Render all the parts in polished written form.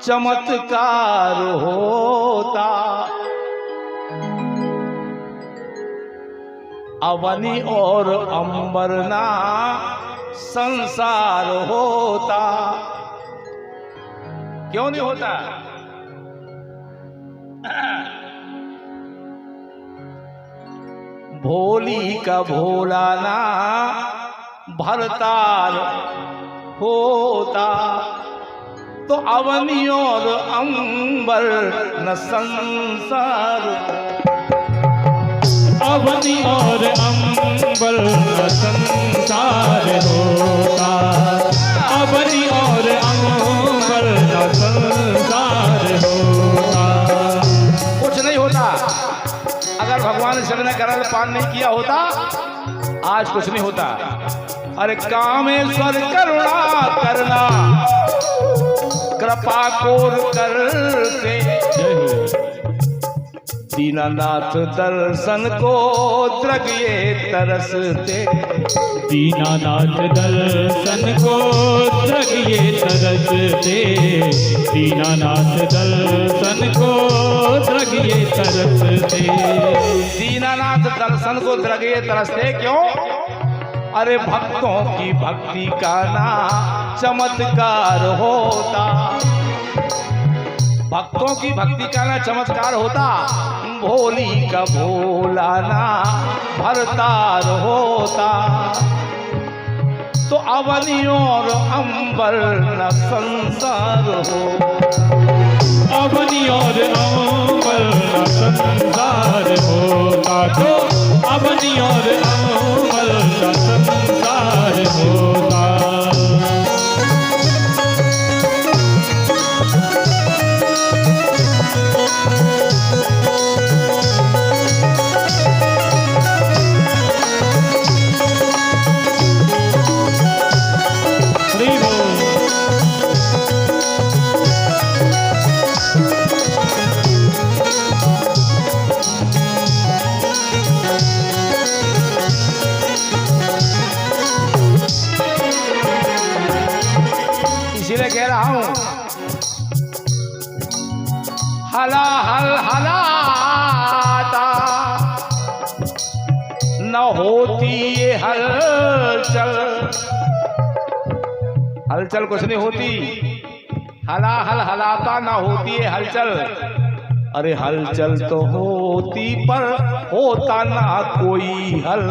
चमत्कार होता, अवनी और अंबरना संसार होता। क्यों नहीं होता? भोली का भोला ना भरतार होता, तो अवनी और अंबर न संसार। अवनी और अंबर न संसार होता, अवनी और अंबर न संसार होता। कुछ नहीं होता। अगर भगवान शिव ने करल पान नहीं किया होता, आज कुछ नहीं होता। अरे कामेश्वर करुणा करना, कृपा कोर करते, दीनानाथ दर्शन को द्रगिए तरसते। दीनानाथ दर्शन को द्रगिए तरसते, दीनानाथ दर्शन को द्रगिए तरसते। दीनानाथ दर्शन को द्रगिए तरसते क्यों? अरे भक्तों की भक्ति का ना चमत्कार होता, भक्तों की भक्ति का ना चमत्कार होता। भोली का भोला ना भरतार होता, तो अवनी और अंबर न संसार हो। अवनी और अंबर न संसार होता, तो अवनी और अंबर न संसार होता। इसीलिए कह रहा हूं, हला हल हलाता न होती ये हलचल। हलचल कुछ नहीं होती, हला हल हलाता न होती ये हलचल। अरे हलचल तो होती पर होता ना कोई हल,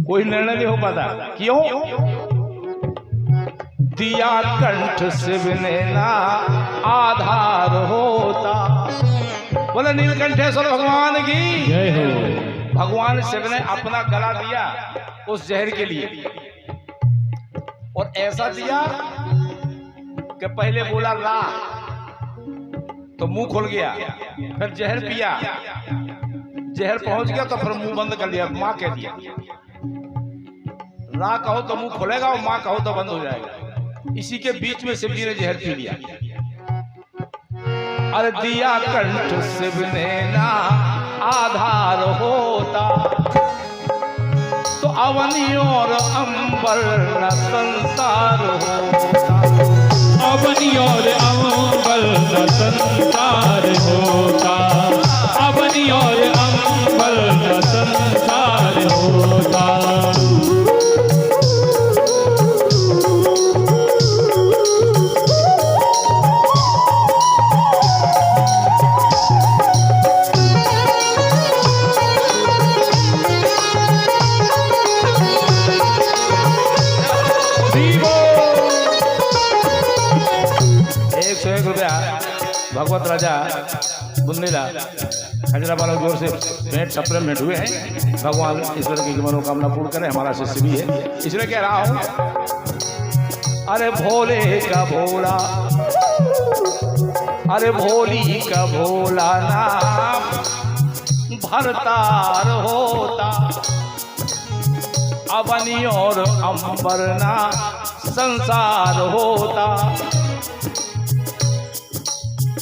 कोई निर्णय नहीं हो पाता। क्यों? दिया कंठ शिव ने ना आधार होता। बोले नीलकंठेश्वर भगवान की जय हो। भगवान शिव ने अपना गला दिया उस जहर के लिए, और ऐसा दिया कि पहले बोला ला तो मुंह खुल गया, फिर जहर पिया, जहर पहुंच गया तो फिर मुंह बंद कर लिया, मां कह दिया। रा कहो तो मुंह खुलेगा और मां कहो तो बंद हो जाएगा। इसी के बीच में शिव जी ने जहर पी लिया। अरे दिया कंठ शिव ने ना आधार होता, तो अवनी और अंबर न संसार होता। अवनी और अंबर न संसार होता, अवनी और अंबर न संसार होता। भगवत राजा बुंदेला हैदराबाद जोर से भेंट सप्लीमेंट हुए हैं। भगवान ईश्वर की मनोकामना पूर्ण करें। हमारा शिष्य भी है, इसलिए कह रहा हूं, अरे भोले का भोला, अरे भोली का भोला नाम भरतार होता, अवनी और अंबर ना संसार होता।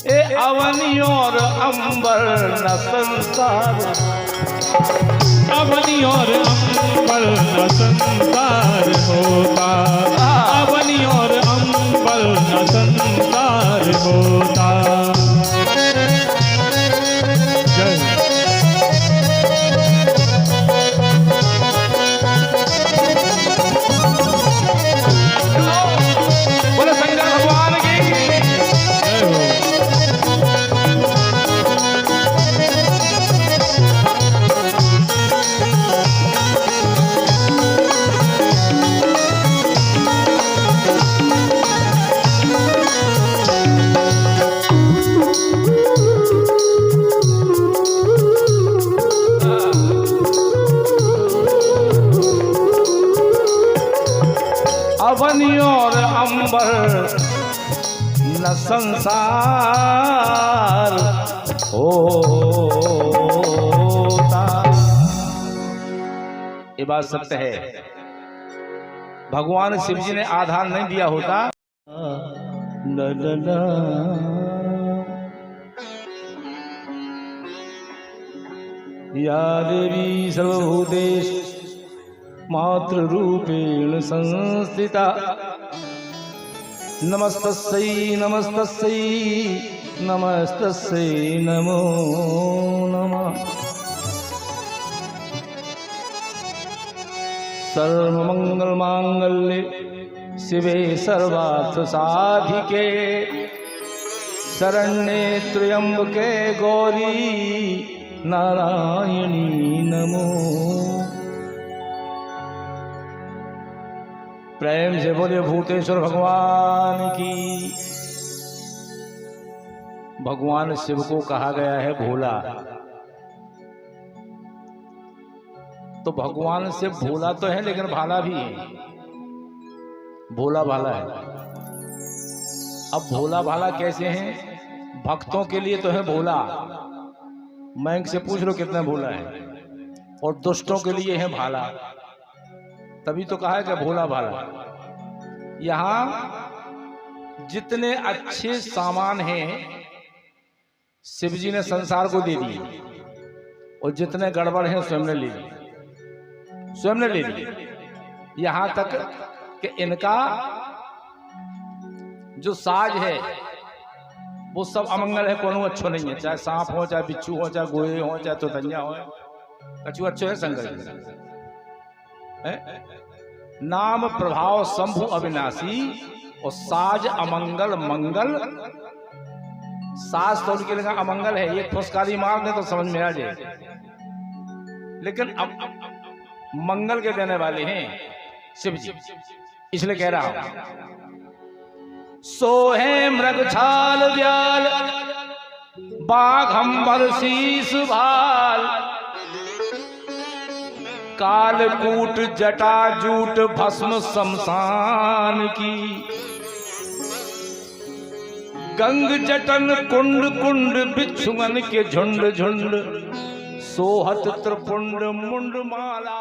ए अवनी और अंबर न संसार, अवनी और अंबर न संसार होता, अवनी और अंबर होता। जय बोले शंकर भगवान की। जय हो। अवनी और अंबर न संसार होता। ये बात सत्य है। भगवान शिव जी ने आधार नहीं दिया होता या देवी सर्वभूतेषु मातृ रूपेण संस्थिता नमस्तस्यै नमस्तस्यै नमस्तस्यै नमो नमः। सर्वमंगल मांगल्ये शिवे सर्वार्थ साधिके शरण्ये त्र्यंबके गौरी नारायणी नमो। प्रेम से बोले भूतेश्वर भगवान की। भगवान शिव को कहा गया है भोला, तो भगवान शिव भोला तो है लेकिन भाला भी है। भोला भाला है। अब भोला भाला कैसे हैं? भक्तों के लिए तो है भोला, मैं से पूछ लो कितना भोला है, और दुष्टों के लिए है भाला, तभी तो कहा है कि भोला भाला। यहां जितने अच्छे सामान हैं शिव जी ने संसार को दे दिए, और जितने गड़बड़ हैं स्वयं ने ले लिए, स्वयं ने ले लिए। यहां तक कि इनका जो साज है वो सब अमंगल है, कोनो अच्छो नहीं है। चाहे सांप हो, चाहे बिच्छू हो, चाहे गोहे हो, चाहे तोतैया हो, कछु अच्छो है शंकर जी। नाम प्रभाव शंभु अविनाशी, और साज अमंगल मंगल। साज तो उनके लिए अमंगल है, एक फुसकारी मार दे तो समझ में आ जाए, लेकिन अब मंगल के देने वाले हैं शिव जी, इसलिए कह रहा हूं। सोहे मृग छाल व्याल बाघ अंबर शीस भाल, कालकूट जटा जूट भस्म शमशान की, गंग जटन कुंड कुंड बिच्छुअन के झुंड झुंड, सोहत त्रिपुंड मुंड माला।